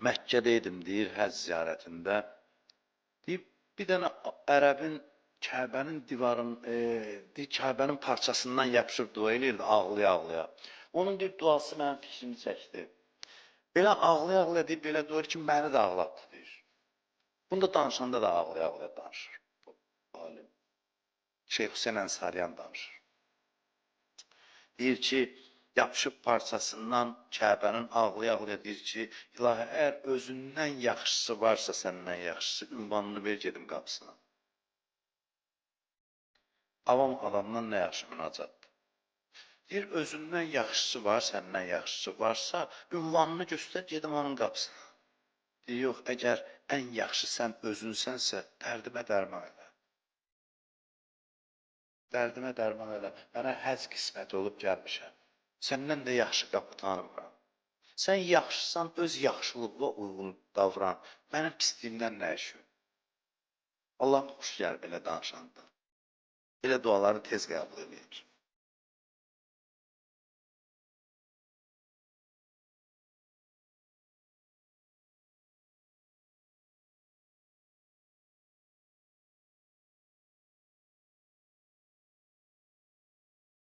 Məkkədə idim, deyir, həcc ziyarətində. Deyib, bir dənə ərəbin Kəbənin Kəbənin parçasından yapışıb dua eləyirdi, ağlaya-ağlaya. Onun deyib, duası mənim fikrimi çəkdi. Belə ağlaya-ağlaya deyib, belə dua ki, məni də ağlatdı, deyir. Bunu da danışanda da ağlaya-ağlaya danışır. Alim. Şeyx Hüseyn Ənsaryan danışır. Deyir ki, yapışıb parçasından Kəbənin ağlaya-ağlaya deyir ki, ilahi, əgər özündən yaxşısı varsa, səndən yaxşısı, ünvanını ver, gedim qapısına. Avam adamdan nə yaxşı münacatdır. Deyir, özündən yaxşısı var, səndən yaxşısı varsa, ünvanını göstər, gedim onun qapısına. Deyir, yox, əgər ən yaxşı sən özünsənsə, dərdimə dərman elə. Dərdimə dərman elə. Mənə həzz qismət olub gəlmişəm. Səndən də yaxşı qapı tanımıram. Sən yaxşısan, öz yaxşılıqla uyğun davran. Mənim pisliyimdən nə işin? Allah'ım xoş gəl belə danışanda. Belə duaları tez qəbul edir.